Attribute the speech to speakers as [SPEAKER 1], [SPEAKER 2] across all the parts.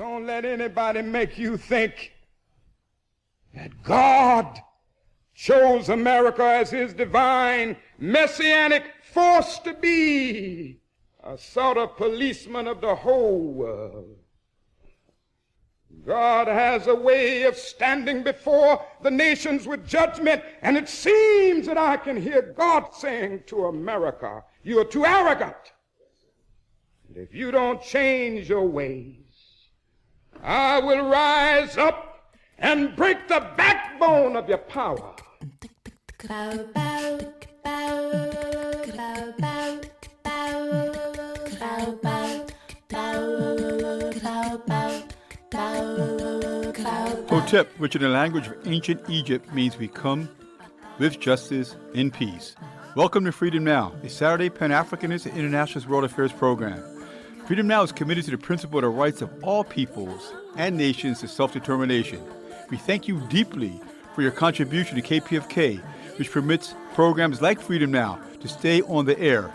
[SPEAKER 1] Don't let anybody make you think that God chose America as his divine messianic force to be a sort of policeman of the whole world. God has a way of standing before the nations with judgment, and it seems that I can hear God saying to America, you are too arrogant. And if you don't change your ways, I will rise up and break the backbone of your power.
[SPEAKER 2] Hotep, which in the language of ancient Egypt means we come with justice in peace. Welcome to Freedom Now, a Saturday Pan-Africanist and Internationalist World Affairs program. Freedom Now is committed to the principle of the rights of all peoples and nations to self-determination. We thank you deeply for your contribution to KPFK, which permits programs like Freedom Now to stay on the air.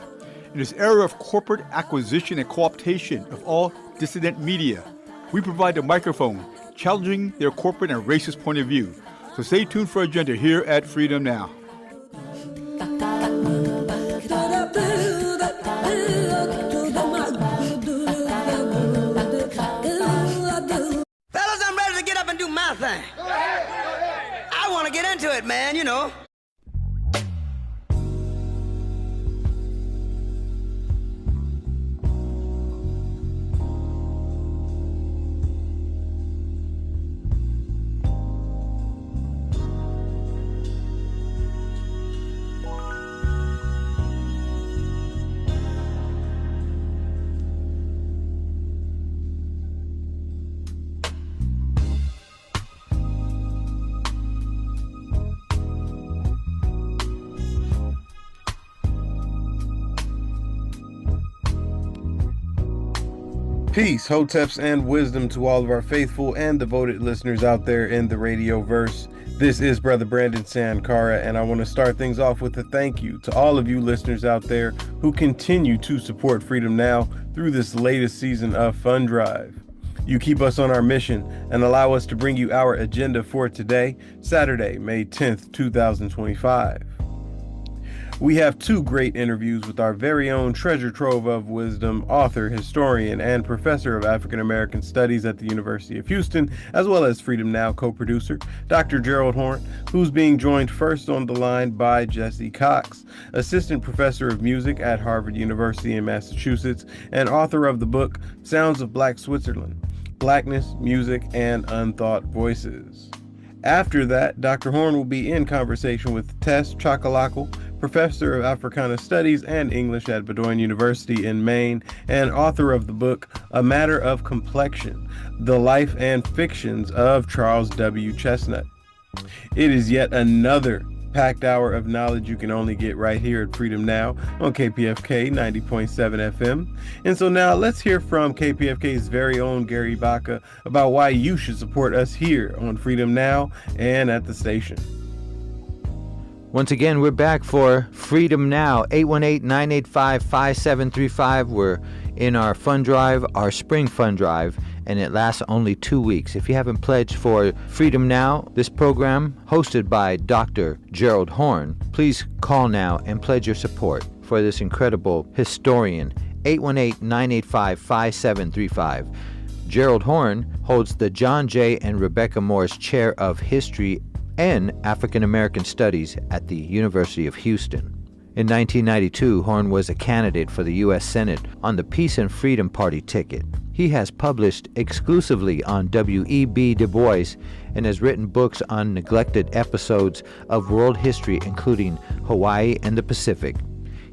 [SPEAKER 2] In this era of corporate acquisition and co-optation of all dissident media, we provide the microphone, challenging their corporate and racist point of view. So stay tuned for Agenda here at Freedom Now.
[SPEAKER 3] Fellas, I'm ready to get up and do my thing. I want to get into it, man, you know.
[SPEAKER 4] Peace, hoteps, and wisdom to all of our faithful and devoted listeners out there in the radio verse. This is Brother Brandon Sankara, and I want to start things off with a thank you to all of you listeners out there who continue to support Freedom Now through this latest season of Fund Drive. You keep us on our mission and allow us to bring you our agenda for today, Saturday, May 10th, 2025. We have two great interviews with our very own treasure trove of wisdom, author, historian, and professor of African American Studies at the University of Houston, as well as Freedom Now co-producer, Dr. Gerald Horne, who's being joined first on the line by Jesse Cox, assistant professor of music at Harvard University in Massachusetts, and author of the book Sounds of Black Switzerland, Blackness, Music, and Unthought Voices. After that, Dr. Horne will be in conversation with Tess Chakkalakal, professor of Africana Studies and English at Bowdoin University in Maine, and author of the book A Matter of Complexion, The Life and Fictions of Charles W. Chesnutt. It is yet another packed hour of knowledge you can only get right here at Freedom Now on KPFK 90.7 FM. And so now let's hear from KPFK's very own Gary Baca about why you should support us here on Freedom Now and at the station.
[SPEAKER 5] Once again, we're back for Freedom Now, 818-985-5735. We're in our fund drive, our spring fund drive, and it lasts only 2 weeks. If you haven't pledged for Freedom Now, this program hosted by Dr. Gerald Horne, please call now and pledge your support for this incredible historian, 818-985-5735. Gerald Horne holds the John J. and Rebecca Morris Chair of History and African American Studies at the University of Houston. In 1992, Horne was a candidate for the U.S. Senate on the Peace and Freedom Party ticket. He has published exclusively on W.E.B. Du Bois and has written books on neglected episodes of world history, including Hawaii and the Pacific.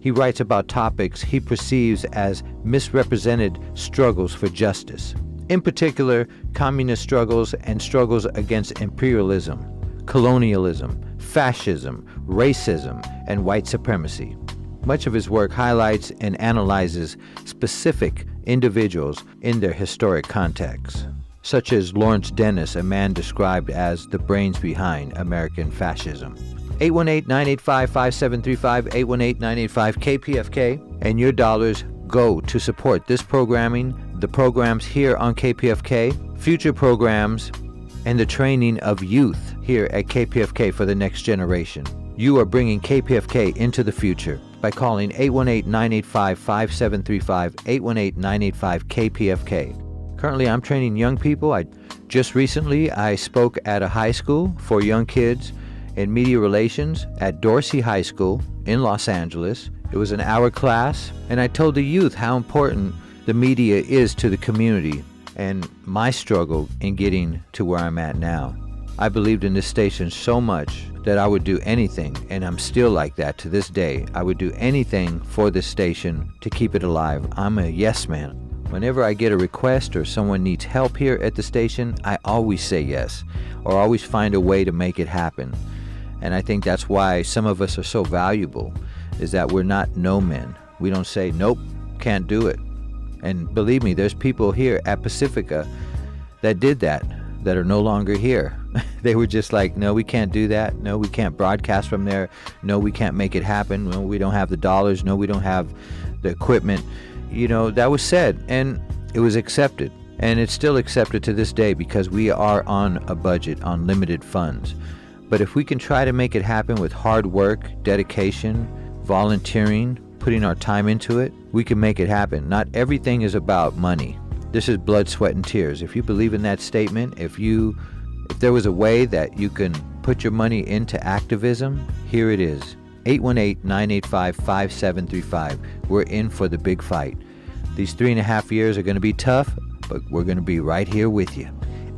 [SPEAKER 5] He writes about topics he perceives as misrepresented struggles for justice, in particular, communist struggles and struggles against imperialism, colonialism, fascism, racism, and white supremacy. Much of his work highlights and analyzes specific individuals in their historic contexts, such as Lawrence Dennis, a man described as the brains behind American fascism. 818-985-5735, 818-985-KPFK, and your dollars go to support this programming, the programs here on KPFK, future programs, and the training of youth here at KPFK for the next generation. You are bringing KPFK into the future by calling 818-985-5735, 818-985-KPFK. Currently, I'm training young people. Just recently, I spoke at a high school for young kids in media relations at Dorsey High School in Los Angeles. It was an hour class, and I told the youth how important the media is to the community and my struggle in getting to where I'm at now. I believed in this station so much that I would do anything, and I'm still like that to this day. I would do anything for this station to keep it alive. I'm a yes man. Whenever I get a request or someone needs help here at the station, I always say yes, or always find a way to make it happen. And I think that's why some of us are so valuable, is that we're not no men. We don't say, nope, can't do it. And believe me, there's people here at Pacifica that did that are no longer here. They were just like, no, we can't do that. No, we can't broadcast from there. No, we can't make it happen. No, we don't have the dollars. No, we don't have the equipment. You know, that was said, and it was accepted. And it's still accepted to this day because we are on a budget, on limited funds. But if we can try to make it happen with hard work, dedication, volunteering, putting our time into it, we can make it happen. Not everything is about money. This is blood, sweat, and tears. If you believe in that statement, if there was a way that you can put your money into activism, here it is. 818-985-5735. We're in for the big fight. These 3.5 years are going to be tough, but we're going to be right here with you.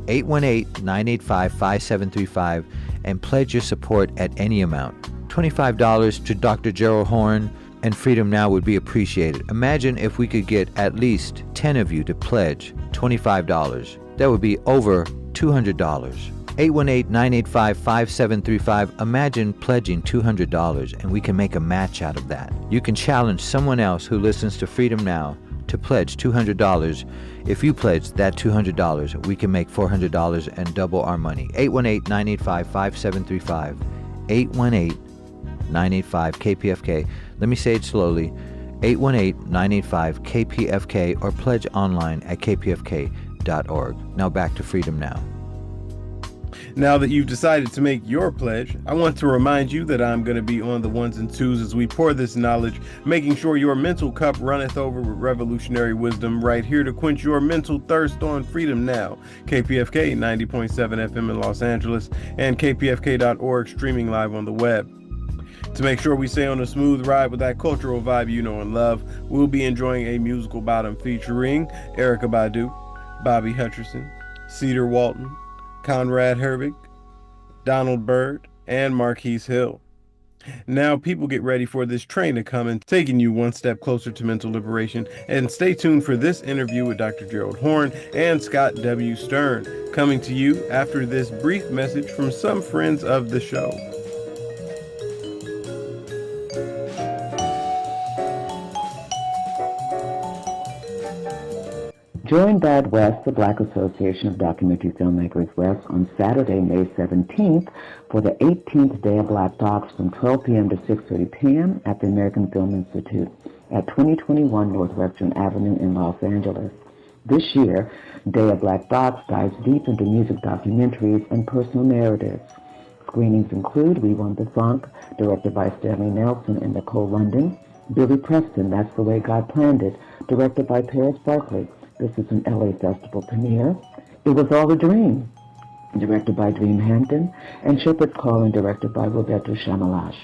[SPEAKER 5] 818-985-5735 and pledge your support at any amount. $25 to Dr. Gerald Horne and Freedom Now would be appreciated. Imagine if we could get at least 10 of you to pledge $25. That would be over $200. 818-985-5735. Imagine pledging $200 and we can make a match out of that. You can challenge someone else who listens to Freedom Now to pledge $200. If you pledge that $200, we can make $400 and double our money. 818-985-5735. 818-985-KPFK. Let me say it slowly. 818-985-KPFK or pledge online at kpfk.org. Now back to Freedom Now.
[SPEAKER 4] Now that you've decided to make your pledge, I want to remind you that I'm going to be on the ones and twos as we pour this knowledge, making sure your mental cup runneth over with revolutionary wisdom, right here to quench your mental thirst on Freedom Now. KPFK 90.7 FM in Los Angeles and kpfk.org, streaming live on the web. To make sure we stay on a smooth ride with that cultural vibe you know and love, we'll be enjoying a musical bottom featuring Erykah Badu, Bobby Hutcherson, Cedar Walton, Conrad Herbig, Donald Byrd, and Marquise Hill. Now, people, get ready for this train to come and taking you one step closer to mental liberation. And stay tuned for this interview with Dr. Gerald Horne and Scott W. Stern, coming to you after this brief message from some friends of the show.
[SPEAKER 6] Join Bad West, the Black Association of Documentary Filmmakers West, on Saturday, May 17th for the 18th Day of Black Docs from 12 p.m. to 6:30 p.m. at the American Film Institute at 2021 Northwestern Avenue in Los Angeles. This year, Day of Black Docs dives deep into music documentaries and personal narratives. Screenings include We Want the Funk, directed by Stanley Nelson and Nicole London, Billy Preston, That's the Way God Planned It, directed by Paris Barkley. This is an LA Festival premiere. It Was All a Dream, directed by Dream Hampton, and Shepherd's Calling, directed by Roberto Chamalash.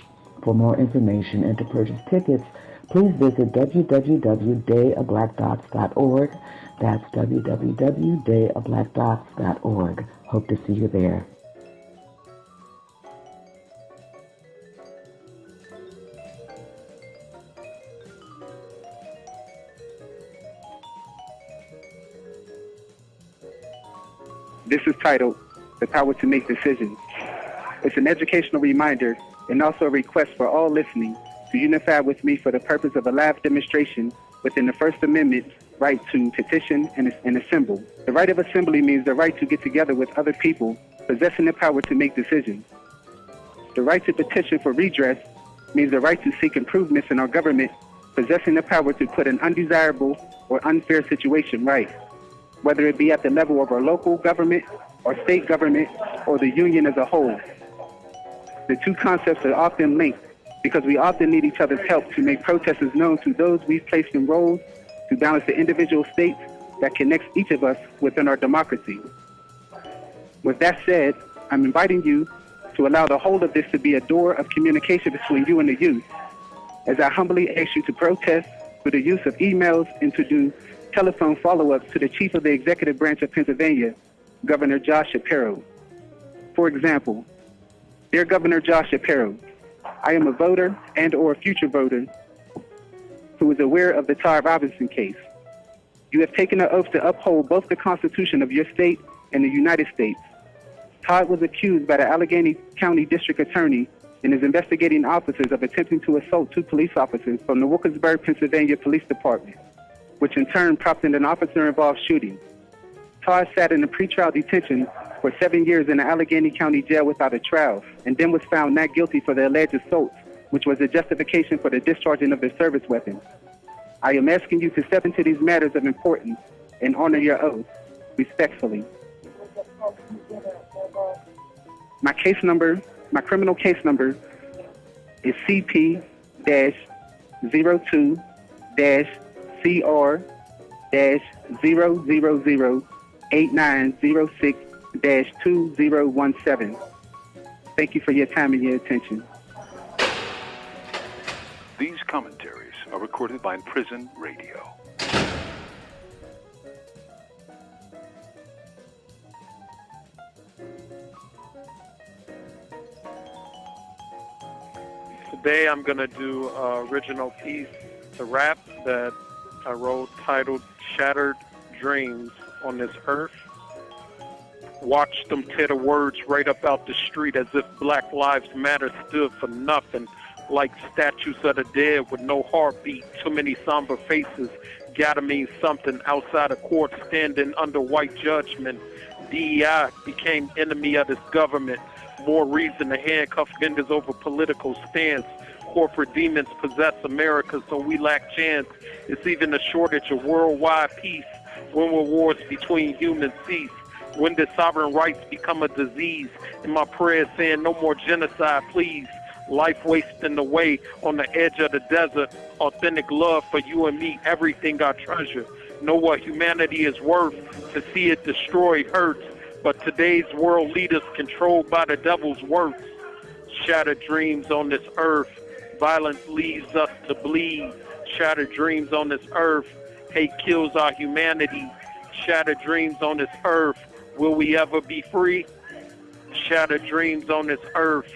[SPEAKER 6] For more information and to purchase tickets, please visit www.dayofblackdocs.org. That's www.dayofblackdocs.org. Hope to see you there.
[SPEAKER 7] This is titled The Power to Make Decisions. It's an educational reminder and also a request for all listening to unify with me for the purpose of a live demonstration within the First Amendment's right to petition and assemble. The right of assembly means the right to get together with other people possessing the power to make decisions. The right to petition for redress means the right to seek improvements in our government possessing the power to put an undesirable or unfair situation right. whether it be at the level of our local government or state government or the union as a whole. The two concepts are often linked because we often need each other's help to make protesters known to those we've placed in roles to balance the individual states that connects each of us within our democracy. With that said, I'm inviting you to allow the whole of this to be a door of communication between you and the youth, as I humbly ask you to protest through the use of emails and to do telephone follow-ups to the Chief of the Executive Branch of Pennsylvania, Governor Josh Shapiro. For example, Dear Governor Josh Shapiro, I am a voter and or a future voter who is aware of the Todd Robinson case. You have taken an oath to uphold both the Constitution of your state and the United States. Todd was accused by the Allegheny County District Attorney and his investigating officers of attempting to assault two police officers from the Wilkinsburg, Pennsylvania Police Department, which in turn prompted an officer-involved shooting. Todd sat in a pretrial detention for 7 years in the Allegheny County Jail without a trial, and then was found not guilty for the alleged assaults, which was a justification for the discharging of their service weapons. I am asking you to step into these matters of importance and honor your oath, respectfully. My criminal case number is CP-002-000-8906-2017. Thank you for your time and your attention.
[SPEAKER 8] These commentaries are recorded by Prison Radio.
[SPEAKER 9] Today I'm going to do an original piece, a rap that I wrote titled Shattered Dreams on This Earth. Watch them tear the words right up out the street as if Black Lives Matter stood for nothing, like statues of the dead with no heartbeat. Too many somber faces, gotta mean something outside of court, standing under white judgment. DEI became enemy of this government. More reason to handcuff vendors over political stance. Corporate demons possess America, so we lack chance. It's even a shortage of worldwide peace. When will wars between humans cease? When did sovereign rights become a disease? In my prayers saying no more genocide, please. Life wasting away on the edge of the desert. Authentic love for you and me, everything I treasure. Know what humanity is worth. To see it destroyed hurts. But today's world leaders controlled by the devil's works. Shattered dreams on this earth. Violence leads us to bleed. Shattered dreams on this earth. Hate kills our humanity. Shattered dreams on this earth. Will we ever be free? Shattered dreams on this earth.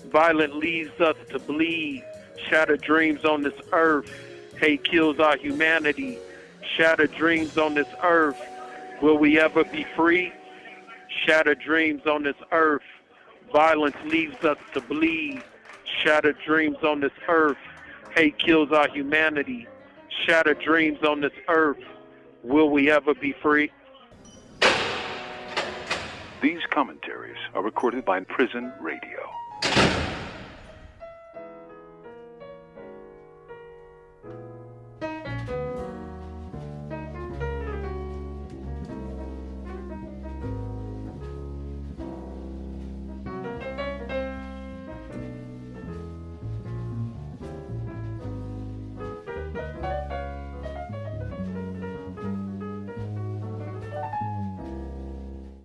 [SPEAKER 9] Violence leads us to bleed. Shattered dreams on this earth. Hate kills our humanity. Shattered dreams on this earth. Will we ever be free? Shattered dreams on this earth. Violence leads us to bleed. Shattered dreams on this earth. Hate kills our humanity. Shattered dreams on this earth. Will we ever be free?
[SPEAKER 8] These commentaries are recorded by Prison Radio.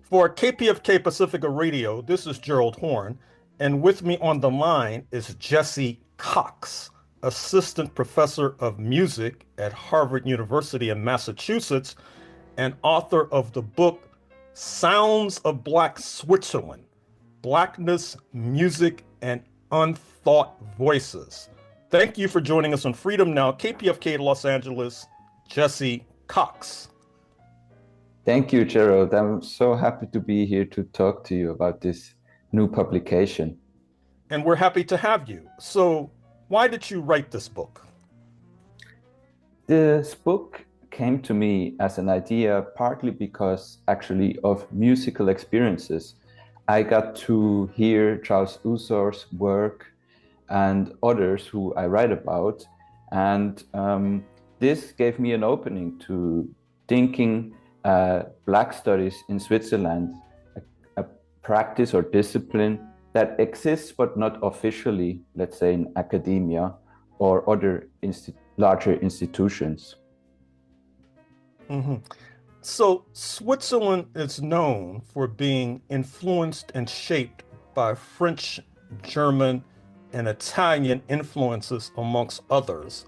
[SPEAKER 10] For KPFK Pacifica Radio, this is Gerald Horne, and with me on the line is Jesse Cox, Assistant Professor of Music at Harvard University in Massachusetts, and author of the book Sounds of Black Switzerland, Blackness, Music, and Unthought Voices. Thank you for joining us on Freedom Now, KPFK Los Angeles, Jesse Cox.
[SPEAKER 11] Thank you, Gerald. I'm so happy to be here to talk to you about this new publication.
[SPEAKER 10] And we're happy to have you. So why did you write this book?
[SPEAKER 11] This book came to me as an idea partly because actually of musical experiences. I got to hear Charles Usor's work and others who I write about. And this gave me an opening to thinking Black studies in Switzerland, a practice or discipline that exists but not officially, let's say in academia or other larger institutions.
[SPEAKER 10] Mm-hmm. So Switzerland is known for being influenced and shaped by French, German, and Italian influences, amongst others.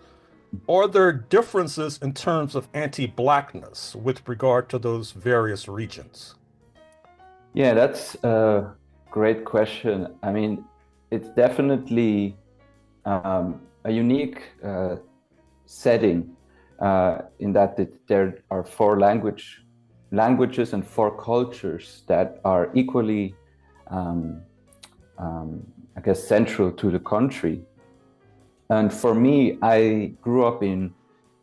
[SPEAKER 10] Are there differences in terms of anti-Blackness with regard to those various regions?
[SPEAKER 11] Yeah, that's a great question. I mean, it's definitely a unique setting in that there are four languages and four cultures that are equally, I guess, central to the country. And for me, I grew up in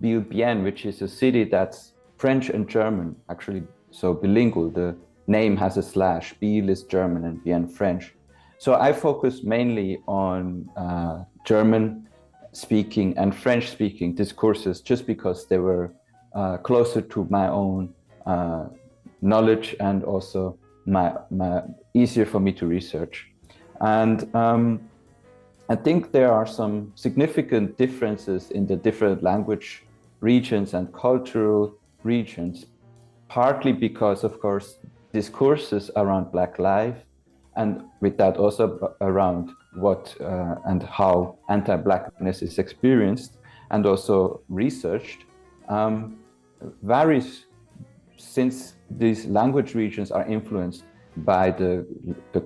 [SPEAKER 11] Biel-Bienne, which is a city that's French and German, actually, so bilingual. The name has a slash. Biel is German and Bienne French. So I focus mainly on German-speaking and French-speaking discourses just because they were closer to my own knowledge and also my easier for me to research. And I think there are some significant differences in the different language regions and cultural regions, partly because, of course, discourses around Black life, and with that also around what and how anti-Blackness is experienced and also researched, varies since these language regions are influenced by the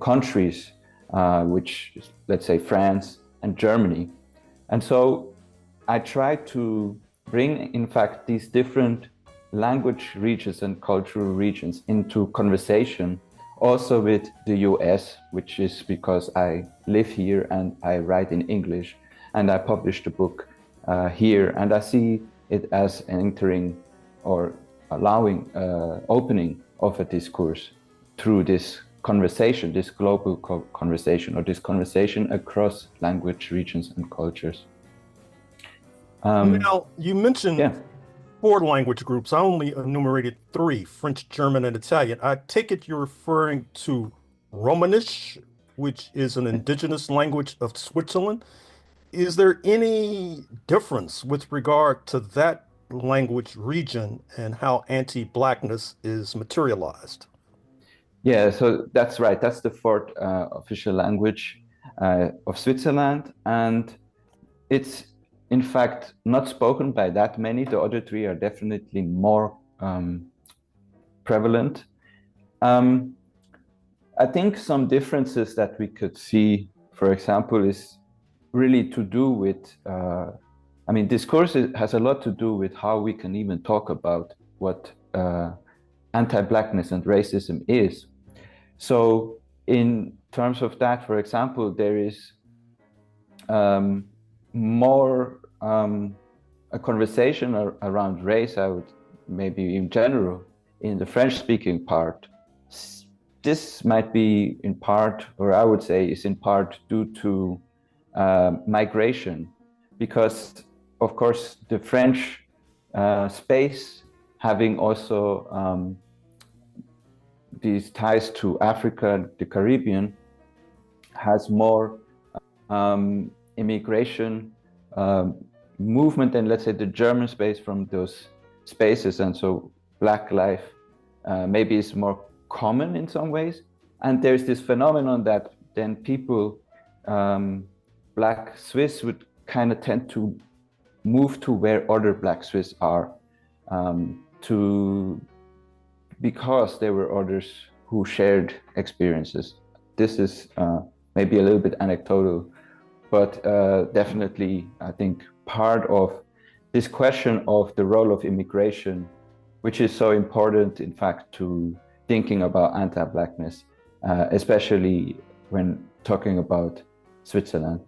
[SPEAKER 11] countries which, let's say, France and Germany. And so I try to bring, in fact, these different language regions and cultural regions into conversation, also with the US, which is because I live here and I write in English, and I published a book here, and I see it as entering or allowing opening of a discourse through this conversation, this global conversation, or this conversation across language regions and cultures.
[SPEAKER 10] Now, you mentioned four language groups. I only enumerated three: French, German, and Italian. I take it you're referring to Romanish, which is an indigenous language of Switzerland. Is there any difference with regard to that language region and how anti-Blackness is materialized?
[SPEAKER 11] Yeah, so that's right. That's the fourth official language of Switzerland. And it's, in fact, not spoken by that many. The other three are definitely more prevalent. I think some differences that we could see, for example, is really to do with, I mean, discourse has a lot to do with how we can even talk about what anti-Blackness and racism is. So in terms of that, for example, there is more a conversation around race, I would maybe in general, in the French-speaking part. This might be in part, or I would say is in part due to migration, because of course the French space, having also these ties to Africa, the Caribbean, has more immigration movement than, let's say, the German space from those spaces. And so Black life maybe is more common in some ways. And there's this phenomenon that then people, Black Swiss, would kind of tend to move to where other Black Swiss are, because there were others who shared experiences. This is maybe a little bit anecdotal, but definitely, I think, part of this question of the role of immigration, which is so important, in fact, to thinking about anti-Blackness, especially when talking about Switzerland.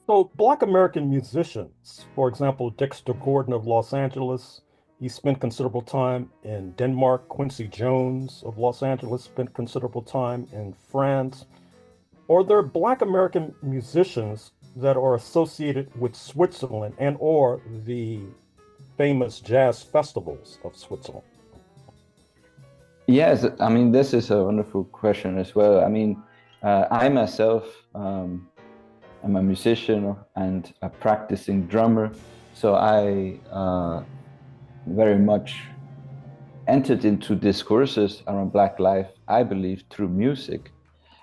[SPEAKER 10] So Black American musicians, for example, Dexter Gordon of Los Angeles, he spent considerable time in Denmark. Quincy Jones of Los Angeles spent considerable time in France. Are there Black American musicians that are associated with Switzerland and or the famous jazz festivals of Switzerland?
[SPEAKER 11] Yes, I mean, this is a wonderful question as well. I mean, I myself am a musician and a practicing drummer, so I very much entered into discourses around Black life, I believe, through music.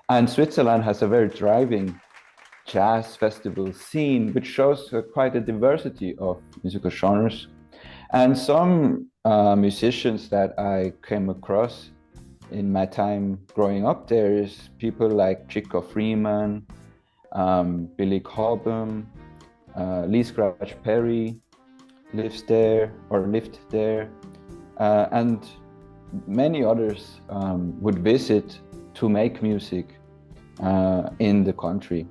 [SPEAKER 11] And Switzerland has a very thriving jazz festival scene, which shows quite a diversity of musical genres. And some musicians that I came across in my time growing up there is people like Chico Freeman, Billy Cobham, Lee Scratch Perry lived there, and many others would visit to make music in the country.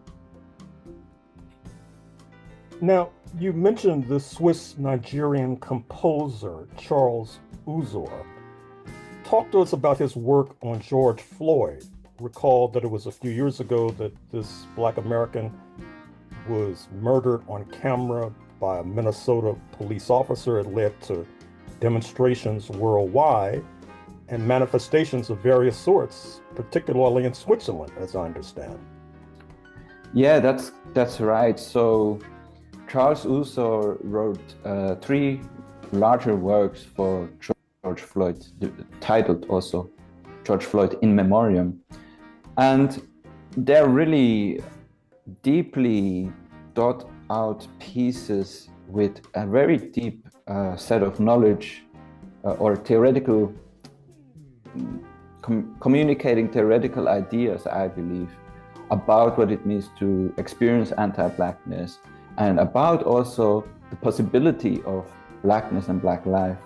[SPEAKER 10] Now, you mentioned the Swiss-Nigerian composer, Charles Uzor. Talk to us about his work on George Floyd. Recall that it was a few years ago that this Black American was murdered on camera by a Minnesota police officer. It led to demonstrations worldwide and manifestations of various sorts, particularly in Switzerland, as I understand.
[SPEAKER 11] Yeah, that's right. So Charles Uzor wrote 3 larger works for George Floyd, titled also George Floyd in Memoriam. And they're really deeply thought out pieces with a very deep set of knowledge or theoretical, communicating theoretical ideas, I believe, about what it means to experience anti-Blackness and about also the possibility of Blackness and Black life.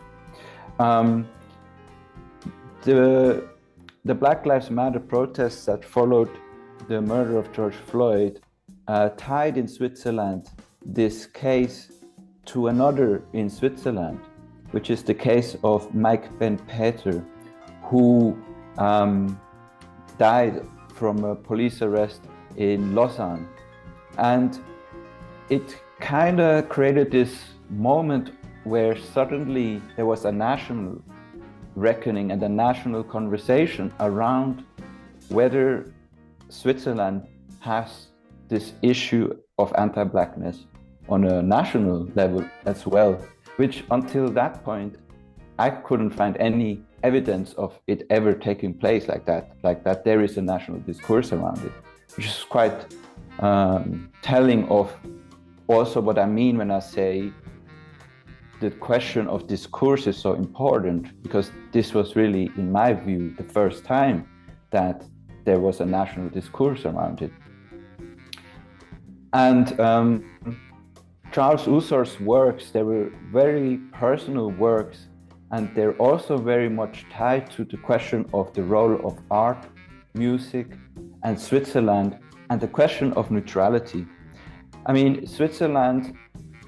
[SPEAKER 11] The Black Lives Matter protests that followed the murder of George Floyd tied in Switzerland this case to another in Switzerland, which is the case of Mike Ben Peter, who died from a police arrest in Lausanne. And it kind of created this moment where suddenly there was a national reckoning and a national conversation around whether Switzerland has this issue of anti-Blackness on a national level as well, which until that point, I couldn't find any evidence of it ever taking place like that there is a national discourse around it, which is quite telling of also what I mean when I say the question of discourse is so important, because this was really, in my view, the first time that there was a national discourse around it. And Charles Uzor's works, they were very personal works, and they're also very much tied to the question of the role of art, music, and Switzerland, and the question of neutrality. I mean, Switzerland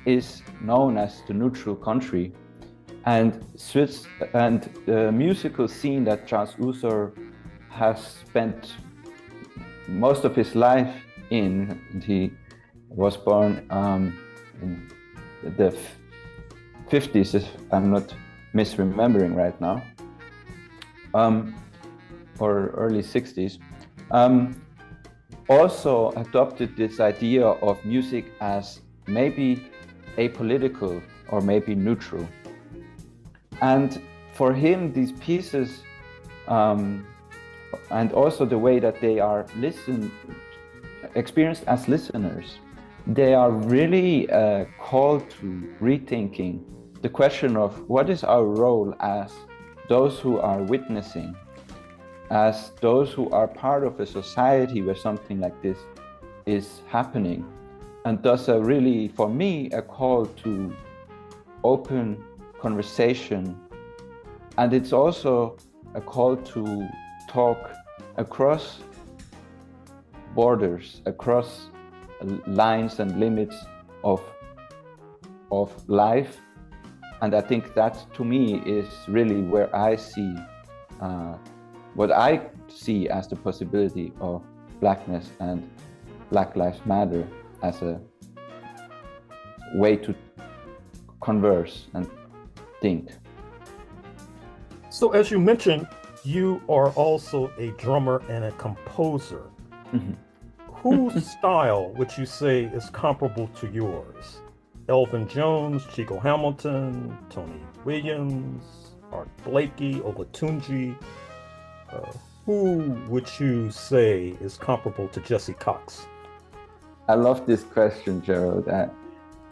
[SPEAKER 11] is known as the neutral country, and the musical scene that Charles Uzor has spent most of his life in, and he was born in the 50s, if I'm not misremembering right now, or early 60s, also adopted this idea of music as maybe apolitical or maybe neutral. And for him, these pieces, and also the way that they are experienced as listeners, they are really a call to rethinking the question of what is our role as those who are witnessing, as those who are part of a society where something like this is happening. And thus really, for me, a call to open conversation. And it's also a call to talk across borders, across lines and limits of life. And I think that, to me, is really where I see what I see as the possibility of Blackness and Black Lives Matter as a way to converse and think.
[SPEAKER 10] So as you mentioned, you are also a drummer and a composer.
[SPEAKER 11] Mhm.
[SPEAKER 10] Whose style would you say is comparable to yours? Elvin Jones, Chico Hamilton, Tony Williams, Art Blakey, Olatunji. Who would you say is comparable to Jesse Cox?
[SPEAKER 11] I love this question, Gerald. I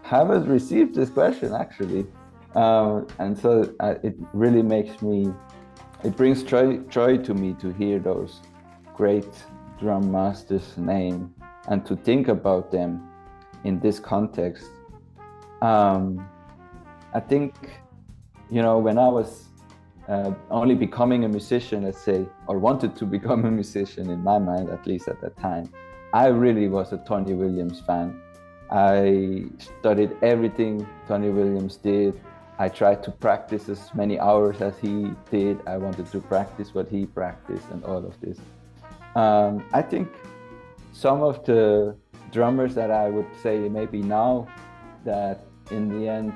[SPEAKER 11] haven't received this question actually. And so it really it brings joy to me to hear those great drum masters' name and to think about them in this context. I think, when I was only becoming a musician, let's say, or wanted to become a musician in my mind, at least at that time, I really was a Tony Williams fan. I studied everything Tony Williams did. I tried to practice as many hours as he did. I wanted to practice what he practiced and all of this. I think some of the drummers that I would say maybe now that in the end,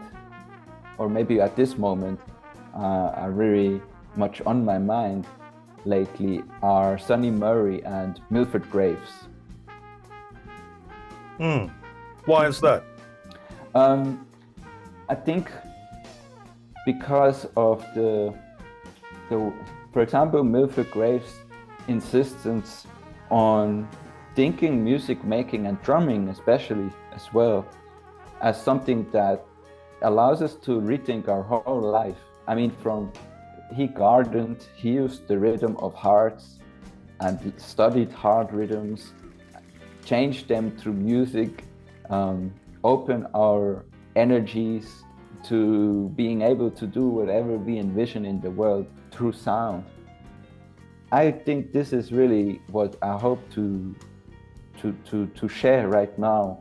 [SPEAKER 11] or maybe at this moment, are really much on my mind lately are Sonny Murray and Milford Graves.
[SPEAKER 10] Why is that?
[SPEAKER 11] I think because of the for example, Milford Graves' insistence on thinking music making and drumming especially as well as something that allows us to rethink our whole life. I mean, he gardened, he used the rhythm of hearts and studied hard rhythms, changed them through music, open our energies to being able to do whatever we envision in the world through sound. I think this is really what I hope to share right now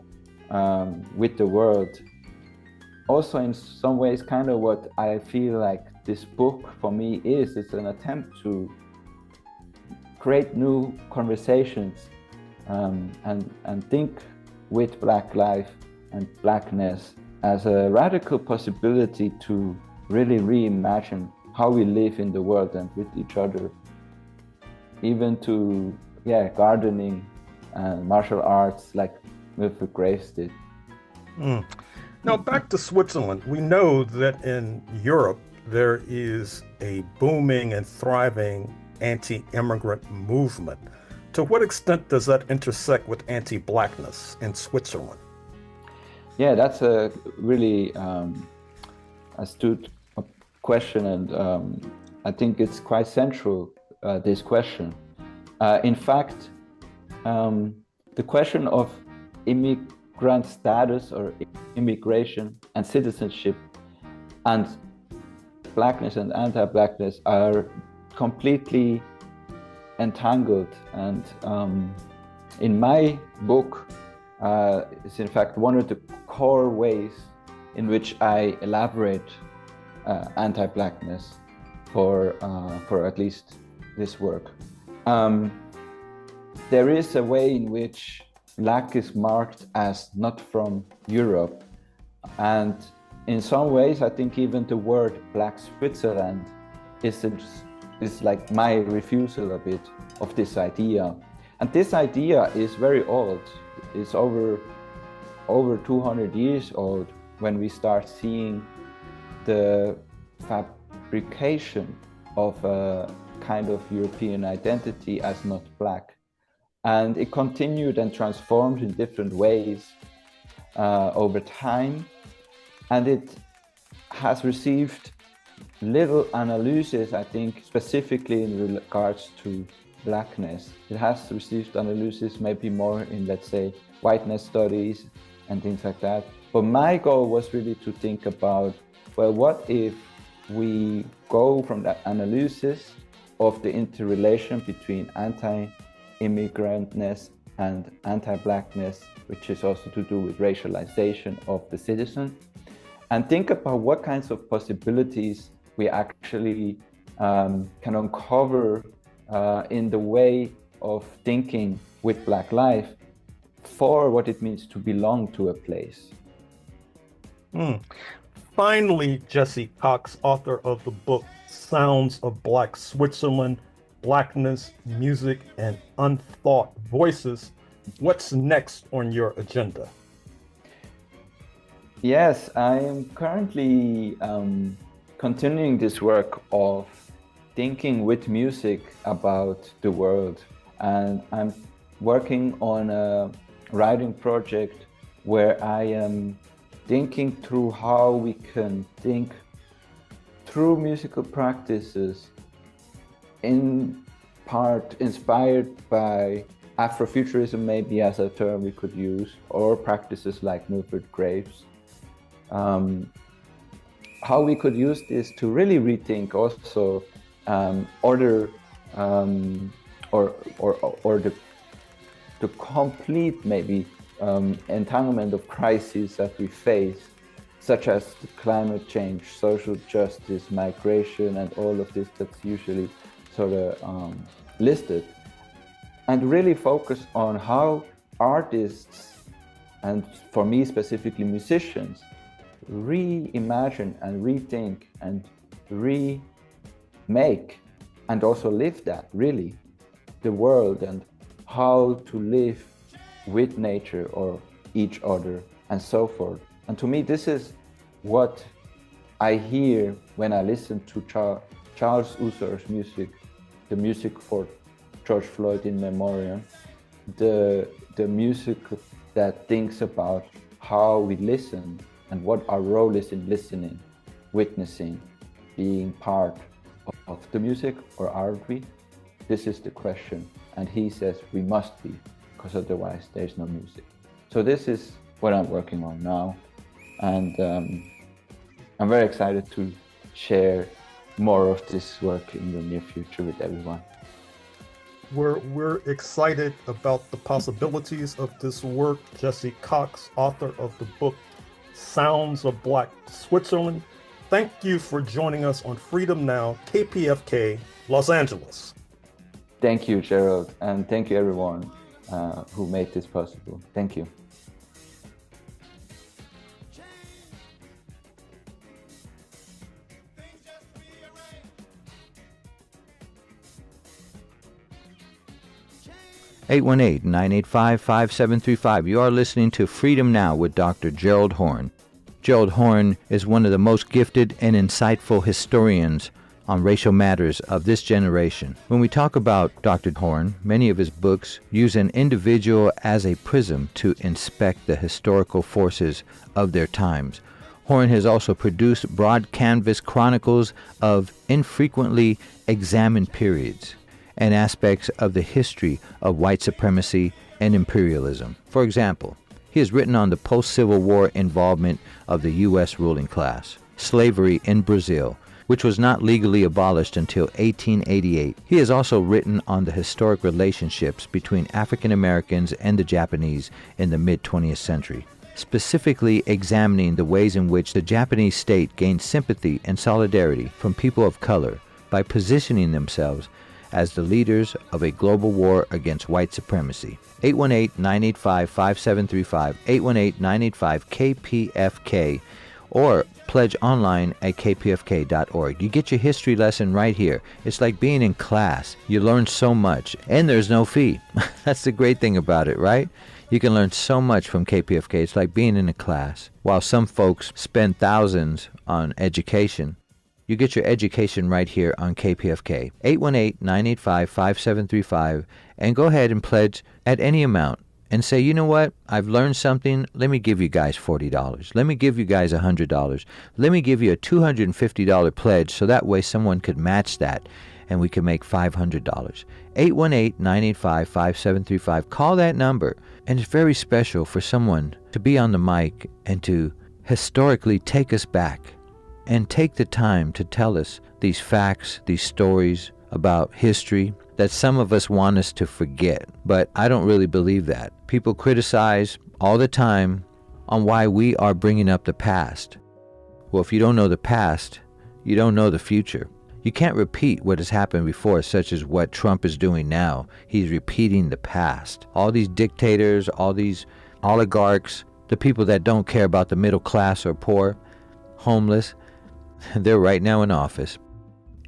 [SPEAKER 11] with the world. Also, in some ways, kind of what I feel like this book for me is, it's an attempt to create new conversations and think with Black life and Blackness as a radical possibility to really reimagine how we live in the world and with each other, even to gardening and martial arts like Milford Graves did.
[SPEAKER 10] Now back to Switzerland. We know that in Europe there is a booming and thriving anti-immigrant movement. To what extent does that intersect with anti-Blackness in Switzerland?
[SPEAKER 11] Yeah, that's a really astute question, and I think it's quite central, this question. In fact, the question of immigrant status or immigration and citizenship and Blackness and anti-Blackness are completely entangled, and in my book it's in fact one of the core ways in which I elaborate anti-Blackness for at least this work. There is a way in which Black is marked as not from Europe, and in some ways I think even the word Black Switzerland is like my refusal a bit of this idea. And this idea is very old. It's over 200 years old when we start seeing the fabrication of a kind of European identity as not Black. And it continued and transformed in different ways over time. And it has received little analysis, I think, specifically in regards to Blackness. It has received analysis maybe more in, let's say, whiteness studies and things like that. But my goal was really to think about, well, what if we go from that analysis of the interrelation between anti-immigrantness and anti-Blackness, which is also to do with racialization of the citizen, and think about what kinds of possibilities we actually can uncover in the way of thinking with Black life for what it means to belong to a place.
[SPEAKER 10] finally, Jesse Cox, author of the book Sounds of Black Switzerland, Blackness, Music, and Unthought Voices. What's next on your agenda?
[SPEAKER 11] Yes, I am currently continuing this work of thinking with music about the world. And I'm working on a writing project where I am thinking through how we can think through musical practices, in part inspired by Afrofuturism, maybe as a term we could use, or practices like Milford Graves. How we could use this to really rethink also order or the complete maybe entanglement of crises that we face, such as climate change, social justice, migration, and all of this that's usually sort of listed, and really focus on how artists, and for me specifically musicians, reimagine and rethink and remake and also live that really the world and how to live with nature or each other and so forth. And to me, this is what I hear when I listen to Charles Usor's music, the music for George Floyd in memoriam, the music that thinks about how we listen and what our role is in listening, witnessing, being part of the music, or aren't we? This is the question. And he says we must be, because otherwise there's no music. So this is what I'm working on now. And I'm very excited to share more of this work in the near future with everyone.
[SPEAKER 10] We're excited about the possibilities of this work. Jesse Cox, author of the book Sounds of Black Switzerland. Thank you for joining us on Freedom Now, KPFK, Los Angeles.
[SPEAKER 11] Thank you, Gerald, and thank you everyone who made this possible. Thank you.
[SPEAKER 5] (818) 985-5735. You are listening to Freedom Now with Dr. Gerald Horne. Gerald Horne is one of the most gifted and insightful historians on racial matters of this generation. When we talk about Dr. Horne, many of his books use an individual as a prism to inspect the historical forces of their times. Horne has also produced broad canvas chronicles of infrequently examined periods and aspects of the history of white supremacy and imperialism. For example, he has written on the post-Civil War involvement of the U.S. ruling class, slavery in Brazil, which was not legally abolished until 1888. He has also written on the historic relationships between African Americans and the Japanese in the mid-20th century, specifically examining the ways in which the Japanese state gained sympathy and solidarity from people of color by positioning themselves as the leaders of a global war against white supremacy. 818-985-5735, 818-985-KPFK, or pledge online at kpfk.org. You get your history lesson right here. It's like being in class. You learn so much, and there's no fee. That's the great thing about it, right? You can learn so much from KPFK. It's like being in a class. While some folks spend thousands on education, you get your education right here on KPFK. 818-985-5735, and go ahead and pledge at any amount and say, you know what, I've learned something. Let me give you guys $40. Let me give you guys $100. Let me give you a $250 pledge so that way someone could match that and we can make $500. 818-985-5735. Call that number. And it's very special for someone to be on the mic and to historically take us back and take the time to tell us these facts, these stories about history that some of us want us to forget. But I don't really believe that. People criticize all the time on why we are bringing up the past. Well, if you don't know the past, you don't know the future. You can't repeat what has happened before, such as what Trump is doing now. He's repeating the past. All these dictators, all these oligarchs, the people that don't care about the middle class or poor, homeless. They're right now in office.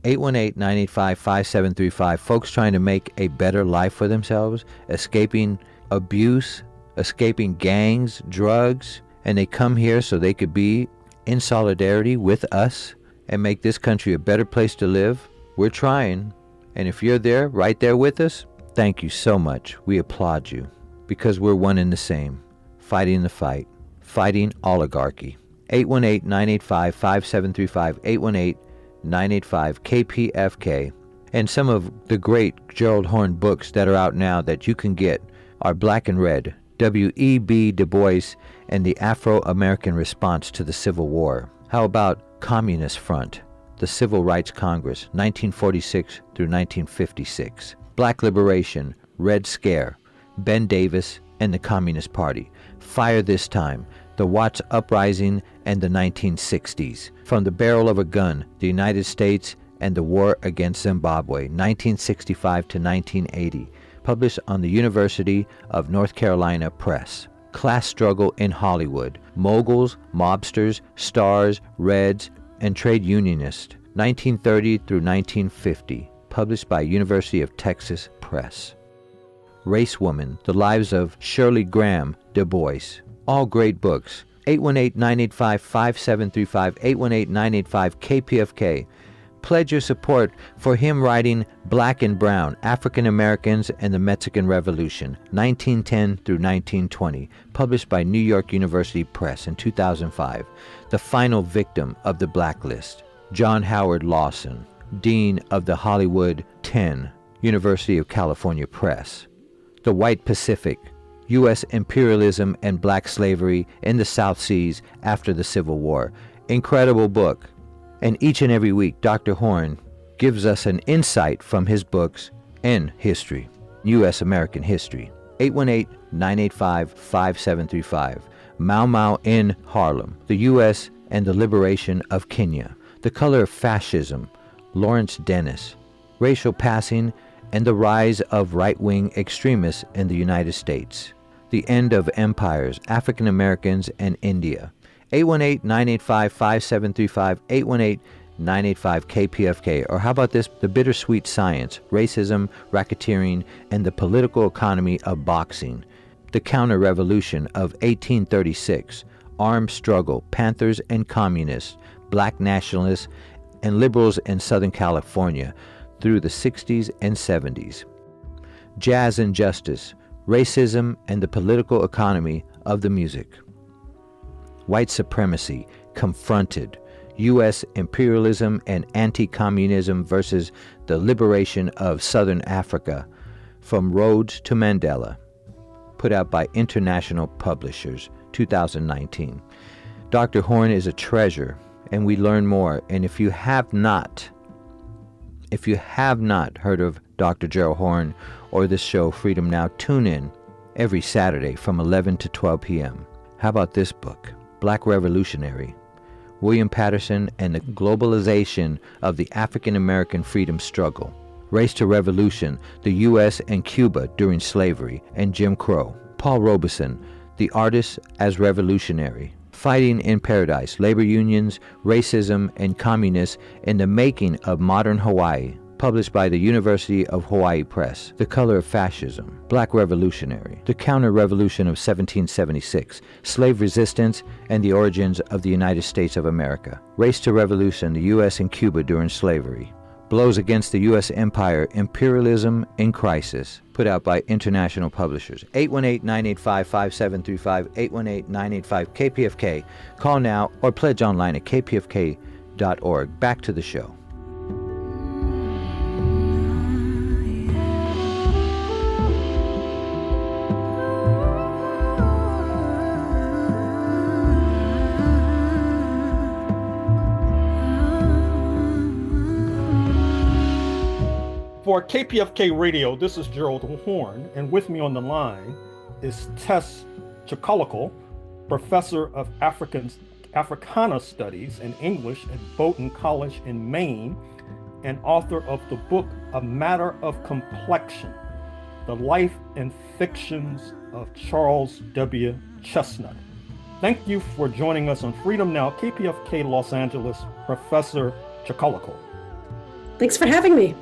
[SPEAKER 5] 818-985-5735. Folks trying to make a better life for themselves, escaping abuse, escaping gangs, drugs, and they come here so they could be in solidarity with us and make this country a better place to live. We're trying. And if you're there, right there with us, thank you so much. We applaud you because we're one and the same, fighting the fight, fighting oligarchy. 818-985-5735, 818-985-KPFK. And some of the great Gerald Horne books that are out now that you can get are Black and Red, W.E.B. Du Bois and the Afro-American Response to the Civil War. How about Communist Front, the Civil Rights Congress, 1946 through 1956. Black Liberation, Red Scare, Ben Davis and the Communist Party. Fire This Time, the Watts Uprising and the 1960s. From the Barrel of a Gun, the United States and the War Against Zimbabwe, 1965 to 1980. Published on the University of North Carolina Press. Class Struggle in Hollywood, Moguls, Mobsters, Stars, Reds, and Trade Unionists, 1930 through 1950. Published by University of Texas Press. Race Woman, The Lives of Shirley Graham Du Bois. All great books. 818-985-5735, 818-985-KPFK. Pledge your support for him writing Black and Brown, African Americans and the Mexican Revolution, 1910 through 1920, published by New York University Press in 2005. The Final Victim of the Blacklist, John Howard Lawson, Dean of the Hollywood 10, University of California Press. The White Pacific, U.S. Imperialism and Black Slavery in the South Seas After the Civil War. Incredible book. And each and every week, Dr. Horne gives us an insight from his books and history, U.S. American history. 818-985-5735. Mau Mau in Harlem, the U.S. and the Liberation of Kenya. The Color of Fascism, Lawrence Dennis. Racial Passing and the Rise of Right-Wing Extremists in the United States. The End of Empires, African Americans and India. 818-985-5735, 818-985-KPFK. Or how about this? The Bittersweet Science, Racism, Racketeering, and the Political Economy of Boxing. The Counter-Revolution of 1836, Armed Struggle, Panthers and Communists, Black Nationalists, and Liberals in Southern California through the 60s and 70s. Jazz and Justice, Racism and the Political Economy of the Music. White Supremacy, Confronted, U.S. Imperialism and Anti-Communism versus the Liberation of Southern Africa, From Rhodes to Mandela, put out by International Publishers, 2019. Dr. Horne is a treasure, and we learn more. And if you have not heard of Dr. Gerald Horne or this show, Freedom Now, tune in every Saturday from 11 to 12 p.m. How about this book? Black Revolutionary, William Patterson and the Globalization of the African American Freedom Struggle. Race to Revolution, the U.S. and Cuba during Slavery and Jim Crow. Paul Robeson, The Artist as Revolutionary. Fighting in Paradise, Labor Unions, Racism, and Communists in the Making of Modern Hawaii. Published by the University of Hawaii Press. The Color of Fascism, Black Revolutionary, The Counter-Revolution of 1776, Slave Resistance and the Origins of the United States of America, Race to Revolution, the U.S. and Cuba during Slavery, Blows Against the U.S. Empire, Imperialism in Crisis, put out by International Publishers. 818-985-5735, 818-985-KPFK. Call now or pledge online at kpfk.org. Back to the show.
[SPEAKER 10] For KPFK Radio, this is Gerald Horne, and with me on the line is Tess Chakkalakal, Professor of Africana Studies and English at Bowdoin College in Maine, and author of the book A Matter of Complexion, The Life and Fictions of Charles W. Chesnutt. Thank you for joining us on Freedom Now, KPFK Los Angeles, Professor Chakkalaka.
[SPEAKER 12] Thanks for having me.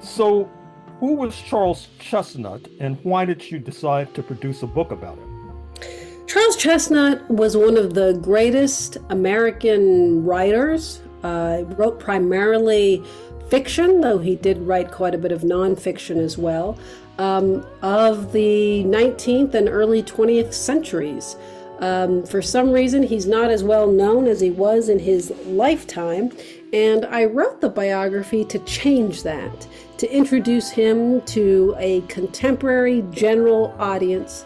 [SPEAKER 10] So, who was Charles Chesnutt, and why did you decide to produce a book about him?
[SPEAKER 12] Charles Chesnutt was one of the greatest American writers. Wrote primarily fiction, though he did write quite a bit of nonfiction as well, of the 19th and early 20th centuries. For some reason, he's not as well known as he was in his lifetime, and I wrote the biography to change that, to introduce him to a contemporary general audience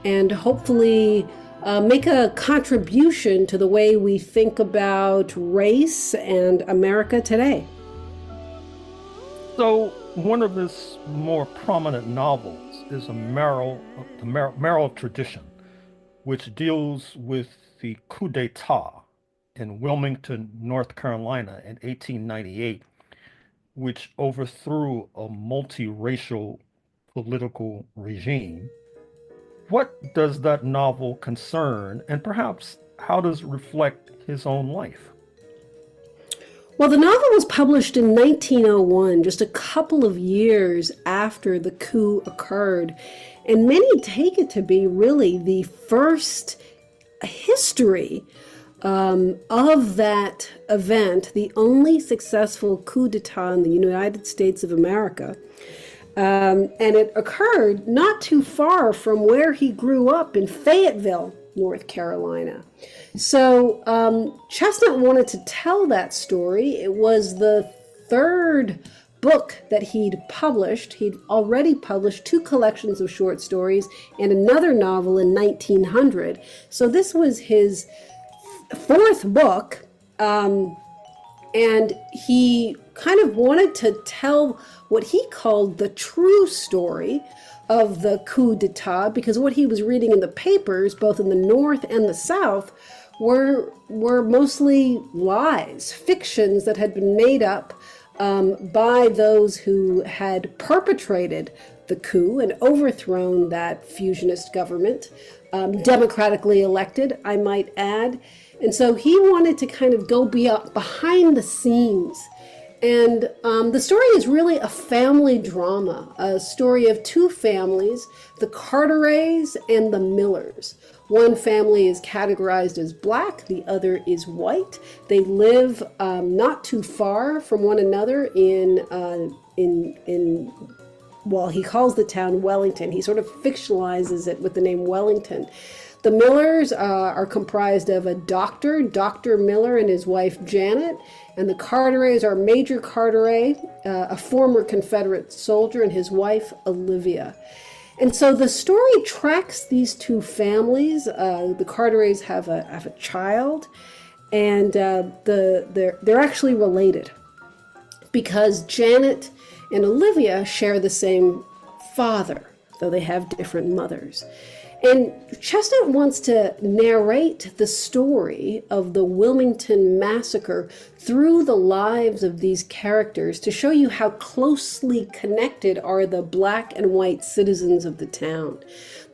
[SPEAKER 12] and hopefully make a contribution to the way we think about race and America today.
[SPEAKER 10] So, one of his more prominent novels is the Merrill Tradition, which deals with the coup d'etat in Wilmington, North Carolina in 1898, which overthrew a multiracial political regime. What does that novel concern, and perhaps how does it reflect his own life?
[SPEAKER 12] Well, the novel was published in 1901, just a couple of years after the coup occurred, and many take it to be really the first history of that event, the only successful coup d'etat in the United States of America. And it occurred not too far from where he grew up in Fayetteville, North Carolina. So Chesnutt wanted to tell that story. It was the third book that he'd published. He'd already published 2 collections of short stories and another novel in 1900. So this was his 4th book. And he kind of wanted to tell what he called the true story of the coup d'etat, because what he was reading in the papers, both in the North and the South, were mostly lies, fictions that had been made up by those who had perpetrated the coup and overthrown that fusionist government, democratically elected, I might add. And so he wanted to kind of go behind the scenes. And the story is really a family drama, a story of 2 families, the Carterets and the Millers. One family is categorized as black, the other is white. They live not too far from one another well, he calls the town Wellington. He sort of fictionalizes it with the name Wellington. The Millers are comprised of a doctor, Dr. Miller, and his wife Janet, and the Carterets are Major Carteret, a former Confederate soldier, and his wife Olivia. And so the story tracks these 2 families. The Carterets have a child, and they're actually related because Janet and Olivia share the same father, though they have different mothers. And Chesnutt wants to narrate the story of the Wilmington Massacre through the lives of these characters to show you how closely connected are the black and white citizens of the town.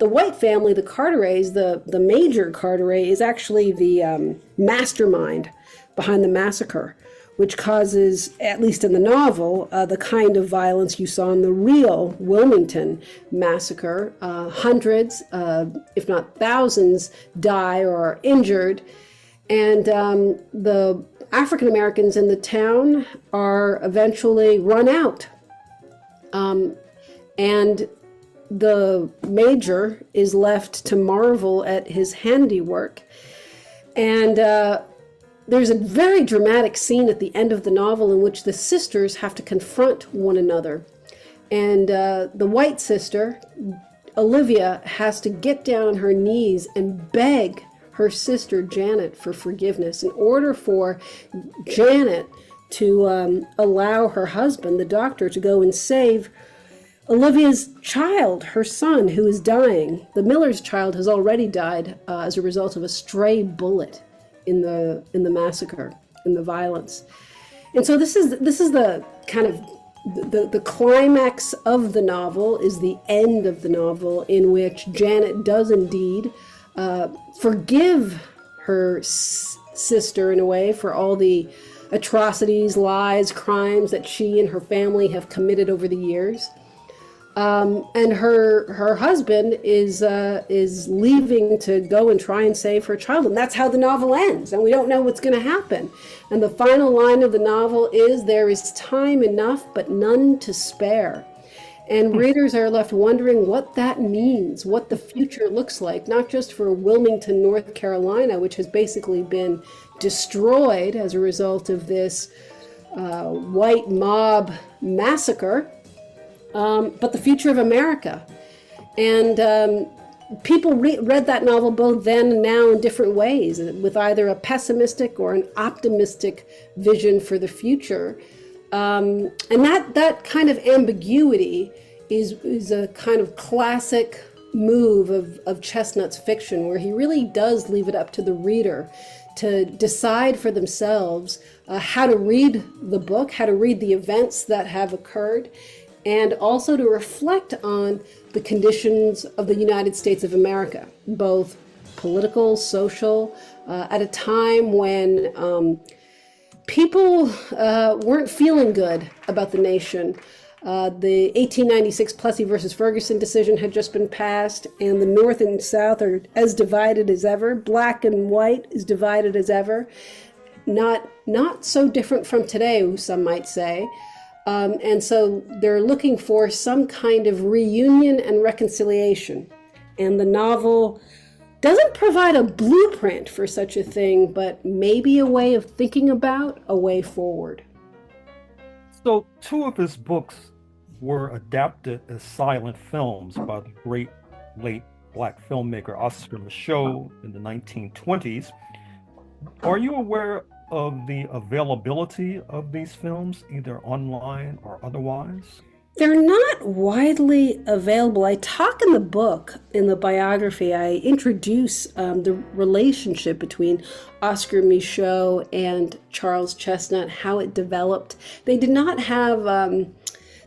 [SPEAKER 12] The white family, the Carterets, the Major Carteret, is actually the mastermind behind the massacre, which causes, at least in the novel, the kind of violence you saw in the real Wilmington massacre. Hundreds, if not thousands, die or are injured. And the African Americans in the town are eventually run out. And the Major is left to marvel at his handiwork. And there's a very dramatic scene at the end of the novel in which the sisters have to confront one another. And the white sister, Olivia, has to get down on her knees and beg her sister Janet for forgiveness in order for Janet to allow her husband, the doctor, to go and save Olivia's child, her son, who is dying. The Miller's child has already died as a result of a stray bullet in the massacre, in the violence. And so this is the kind of the climax of the novel, is the end of the novel, in which Janet does indeed forgive her sister in a way for all the atrocities, lies, crimes that she and her family have committed over the years. And her husband is leaving to go and try and save her child, and that's how the novel ends. And we don't know what's going to happen. And the final line of the novel is, "There is time enough, but none to spare." And readers are left wondering what that means, what the future looks like, not just for Wilmington, North Carolina, which has basically been destroyed as a result of this white mob massacre, but the future of America. And people read that novel both then and now in different ways, with either a pessimistic or an optimistic vision for the future. And that kind of ambiguity is a kind of classic move of Chesnutt's fiction, where he really does leave it up to the reader to decide for themselves how to read the book, how to read the events that have occurred, and also to reflect on the conditions of the United States of America, both political, social, at a time when people weren't feeling good about the nation. The 1896 Plessy versus Ferguson decision had just been passed, and the North and South are as divided as ever. Black and white is divided as ever. Not so different from today, some might say. And so they're looking for some kind of reunion and reconciliation. And the novel doesn't provide a blueprint for such a thing, but maybe a way of thinking about a way forward.
[SPEAKER 10] So 2 of his books were adapted as silent films by the great late Black filmmaker Oscar Micheaux in the 1920s. Are you aware of the availability of these films, either online or otherwise?
[SPEAKER 12] They're not widely available. I talk in the book, in the biography, I introduce the relationship between Oscar Micheaux and Charles Chesnutt, how it developed. They did not have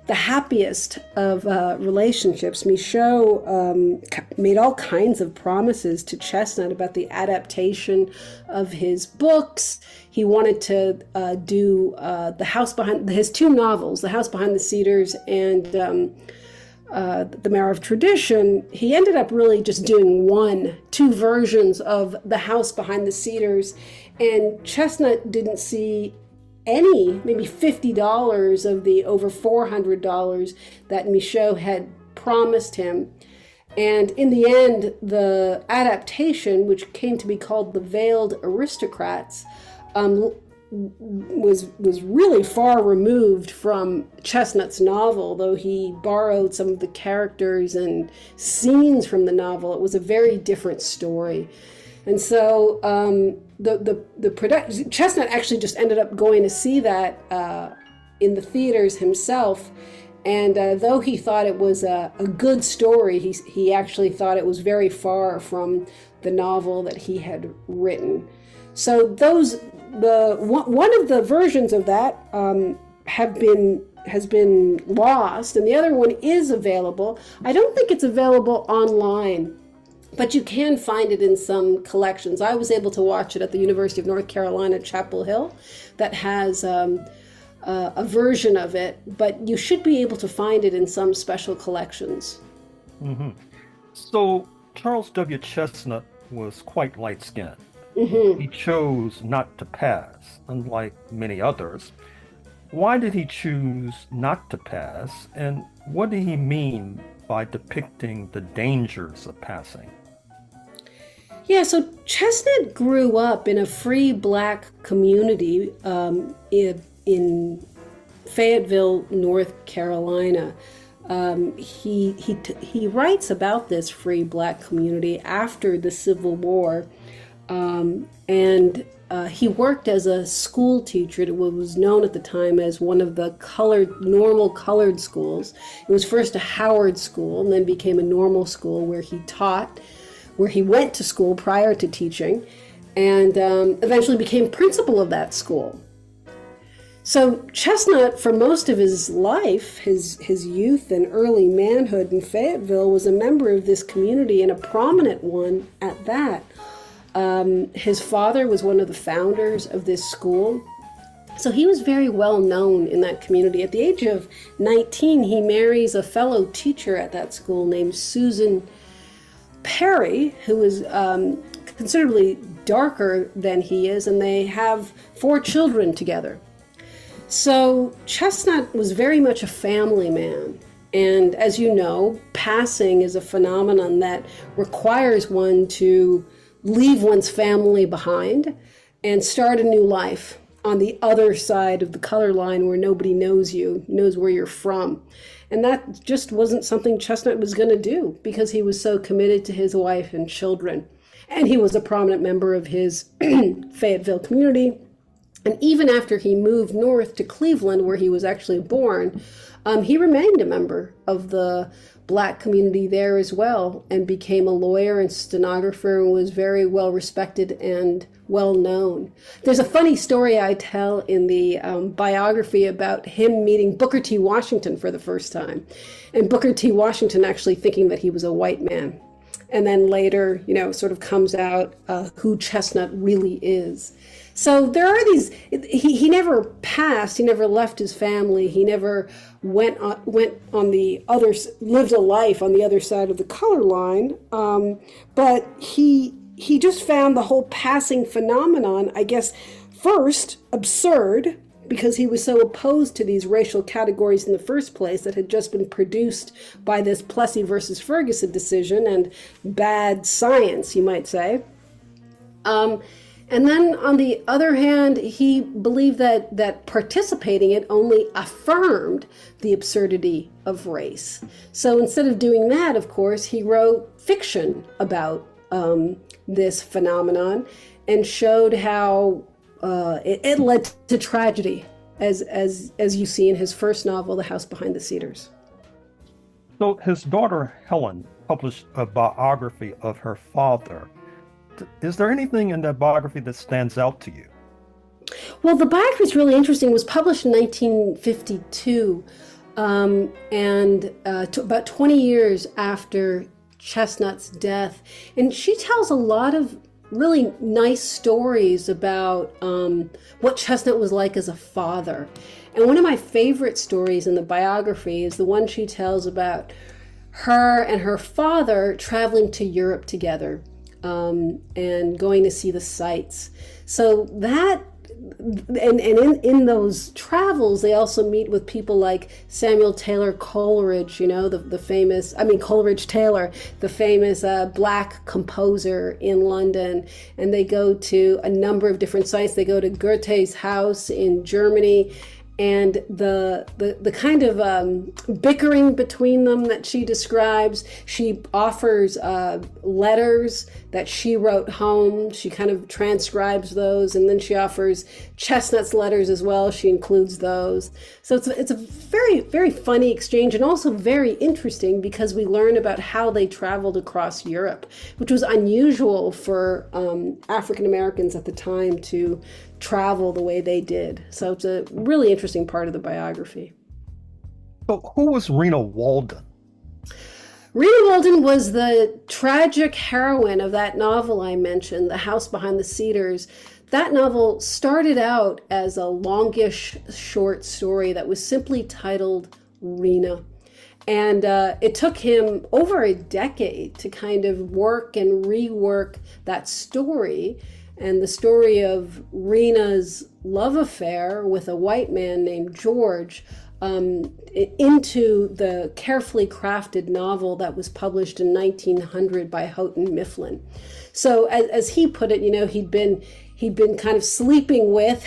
[SPEAKER 12] the happiest of relationships. Micheaux made all kinds of promises to Chesnutt about the adaptation of his books. He wanted to do the House Behind, his 2 novels, The House Behind the Cedars and The Matter of Tradition. He ended up really just doing 2 versions of The House Behind the Cedars, and Chesnutt didn't see any, maybe $50 of the over $400 that Micheaux had promised him. And in the end, the adaptation, which came to be called The Veiled Aristocrats, was really far removed from Chesnutt's novel, though he borrowed some of the characters and scenes from the novel. It was a very different story. And so the production, Chesnutt actually just ended up going to see that in the theaters himself. And though he thought it was a good story, he actually thought it was very far from the novel that he had written. So one of the versions of that has been lost, and the other one is available. I don't think it's available online, but you can find it in some collections. I was able to watch it at the University of North Carolina, Chapel Hill, that has a version of it, but you should be able to find it in some special collections.
[SPEAKER 10] Mm-hmm. So Charles W. Chesnutt was quite light-skinned.
[SPEAKER 12] Mm-hmm.
[SPEAKER 10] He chose not to pass, unlike many others. Why did he choose not to pass, and what did he mean by depicting the dangers of passing?
[SPEAKER 12] Yeah, so Chesnutt grew up in a free Black community in Fayetteville, North Carolina. He writes about this free Black community after the Civil War, and he worked as a school teacher at what was known at the time as one of the normal colored schools. It was first a Howard school and then became a normal school where he went to school prior to teaching, and eventually became principal of that school. So Chesnutt, for most of his life, his youth and early manhood in Fayetteville, was a member of this community, and a prominent one at that. His father was one of the founders of this school. So he was very well known in that community. At the age of 19, he marries a fellow teacher at that school named Susan Perry, who is considerably darker than he is, and they have 4 children together. So Chesnutt was very much a family man. And as you know, passing is a phenomenon that requires one to leave one's family behind and start a new life on the other side of the color line where nobody knows you, knows where you're from. And that just wasn't something Chesnutt was going to do because he was so committed to his wife and children. And he was a prominent member of his Fayetteville community. And even after he moved north to Cleveland, where he was actually born, he remained a member of the Black community there as well, and became a lawyer and stenographer, and was very well respected and well known. There's a funny story I tell in the biography about him meeting Booker T. Washington for the first time, and Booker T. Washington actually thinking that he was a white man. And then later, sort of comes out who Chesnutt really is. So there are these, he never passed, he never left his family, he never went on the other, lived a life on the other side of the color line, but he just found the whole passing phenomenon, I guess, first absurd, because he was so opposed to these racial categories in the first place that had just been produced by this Plessy versus Ferguson decision and bad science, you might say. And then on the other hand, he believed that participating in it only affirmed the absurdity of race. So instead of doing that, of course, he wrote fiction about this phenomenon and showed how it led to tragedy, as you see in his first novel, The House Behind the Cedars.
[SPEAKER 10] So his daughter, Helen, published a biography of her father. Is there anything in that biography that stands out to you?
[SPEAKER 12] Well, the biography is really interesting. It was published in 1952, about 20 years after Chesnutt's death. And she tells a lot of really nice stories about what Chesnutt was like as a father. And one of my favorite stories in the biography is the one she tells about her and her father traveling to Europe together. And going to see the sights. So that, and in those travels, they also meet with people like Samuel Taylor Coleridge, the famous, Coleridge Taylor, the famous Black composer in London. And they go to a number of different sites. They go to Goethe's house in Germany. And the kind of bickering between them that she describes, she offers letters that she wrote home. She kind of transcribes those, and then she offers Chesnutt's letters as well. She includes those. So it's a very, very funny exchange, and also very interesting because we learn about how they traveled across Europe, which was unusual for African Americans at the time to travel the way they did. So it's a really interesting part of the biography.
[SPEAKER 10] So who was Rena Walden?
[SPEAKER 12] Rena Walden was the tragic heroine of that novel I mentioned, The House Behind the Cedars. That novel started out as a longish short story that was simply titled Rena. And it took him over a decade to kind of work and rework that story. And the story of Rena's love affair with a white man named George into the carefully crafted novel that was published in 1900 by Houghton Mifflin. So as he put it, he'd been kind of sleeping with,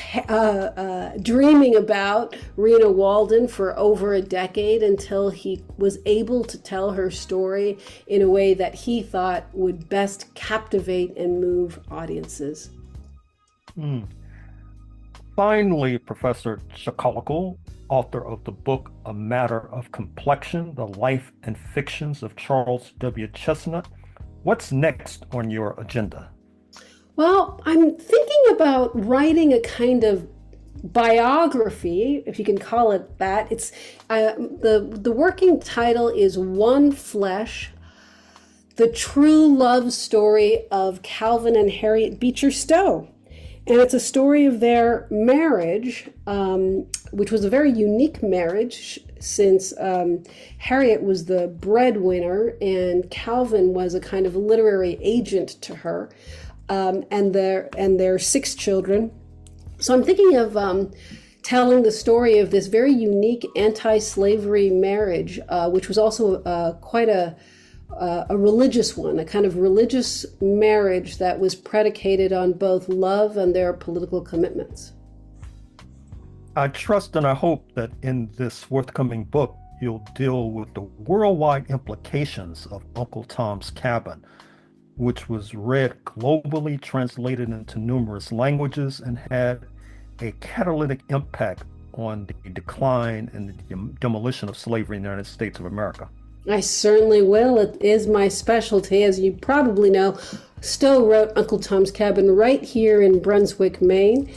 [SPEAKER 12] dreaming about Rena Walden for over a decade until he was able to tell her story in a way that he thought would best captivate and move audiences.
[SPEAKER 10] Finally, Professor Chakkalakal, author of the book A Matter of Complexion, The Life and Fictions of Charles W. Chesnutt. What's next on your agenda?
[SPEAKER 12] Well, I'm thinking about writing a kind of biography, if you can call it that. It's the working title is One Flesh: The True Love Story of Calvin and Harriet Beecher Stowe. And it's a story of their marriage, which was a very unique marriage, since Harriet was the breadwinner and Calvin was a kind of literary agent to her, and their 6 children. So I'm thinking of telling the story of this very unique anti-slavery marriage, which was also quite a religious one, a kind of religious marriage that was predicated on both love and their political commitments.
[SPEAKER 10] I trust and I hope that in this forthcoming book, you'll deal with the worldwide implications of Uncle Tom's Cabin, which was read globally, translated into numerous languages, and had a catalytic impact on the decline and the demolition of slavery in the United States of America.
[SPEAKER 12] I certainly will. It is my specialty. As you probably know, Stowe wrote Uncle Tom's Cabin right here in Brunswick, Maine.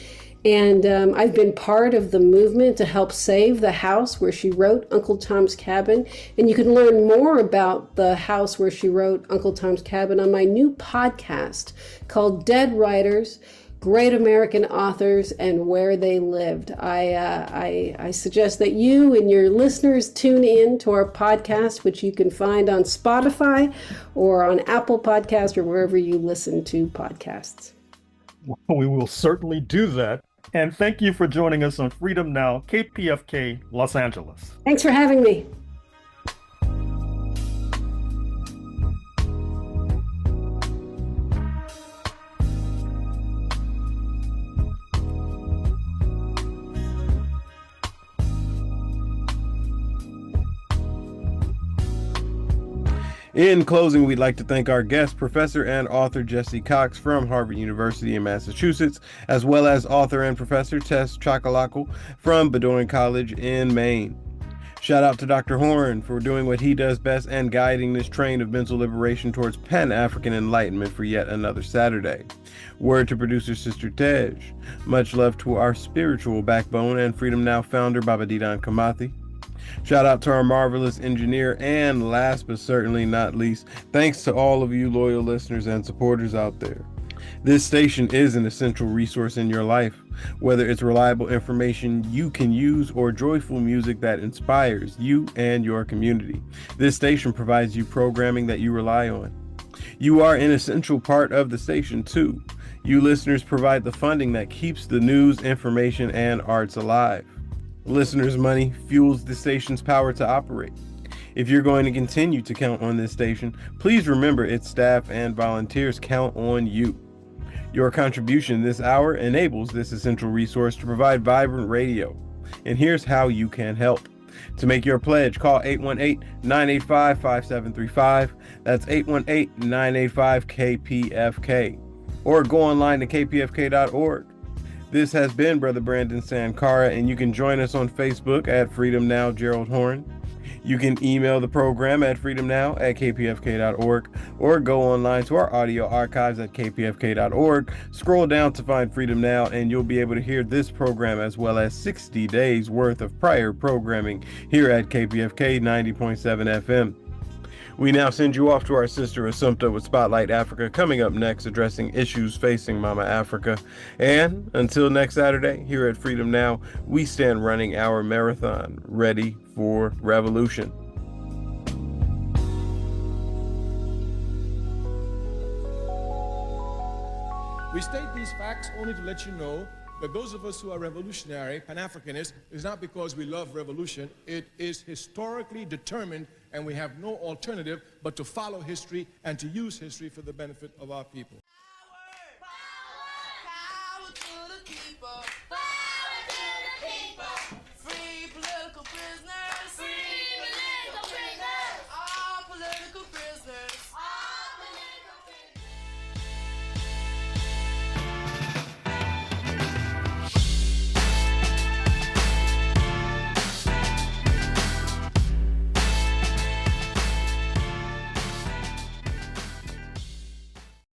[SPEAKER 12] And I've been part of the movement to help save the house where she wrote Uncle Tom's Cabin. And you can learn more about the house where she wrote Uncle Tom's Cabin on my new podcast called Dead Writers, Great American Authors, and Where They Lived. I suggest that you and your listeners tune in to our podcast, which you can find on Spotify or on Apple Podcasts or wherever you listen to podcasts.
[SPEAKER 10] We will certainly do that. And thank you for joining us on Freedom Now, KPFK, Los Angeles.
[SPEAKER 12] Thanks for having me.
[SPEAKER 4] In closing, we'd like to thank our guest, Professor and author Jessie Cox from Harvard University in Massachusetts, as well as author and Professor Tess Chakkalakal from Bowdoin College in Maine. Shout out to Dr. Horne for doing what he does best and guiding this train of mental liberation towards Pan-African enlightenment for yet another Saturday. Word to producer Sister Tej. Much love to our spiritual backbone and Freedom Now founder Babadidan Kamathi. Shout out to our marvelous engineer, and last but certainly not least, thanks to all of you loyal listeners and supporters out there. This station is an essential resource in your life, whether it's reliable information you can use or joyful music that inspires you and your community. This station provides you programming that you rely on. You are an essential part of the station too. You listeners provide the funding that keeps the news, information, and arts alive. Listeners' money fuels the station's power to operate. If you're going to continue to count on this station, please remember its staff and volunteers count on you. Your contribution this hour enables this essential resource to provide vibrant radio. And here's how you can help. To make your pledge, call 818-985-5735. That's 818-985-KPFK. Or go online to kpfk.org. This has been Brother Brandon Sankara, and you can join us on Facebook at Freedom Now Gerald Horne. You can email the program at freedomnow@kpfk.org or go online to our audio archives at kpfk.org. Scroll down to find Freedom Now, and you'll be able to hear this program as well as 60 days worth of prior programming here at KPFK 90.7 FM. We now send you off to our sister Assumpta with Spotlight Africa, coming up next, addressing issues facing Mama Africa. And until next Saturday, here at Freedom Now, we stand running our marathon, ready for revolution.
[SPEAKER 13] We state these facts only to let you know that those of us who are revolutionary, Pan-Africanists, is not because we love revolution. It is historically determined, and we have no alternative but to follow history and to use history for the benefit of our people.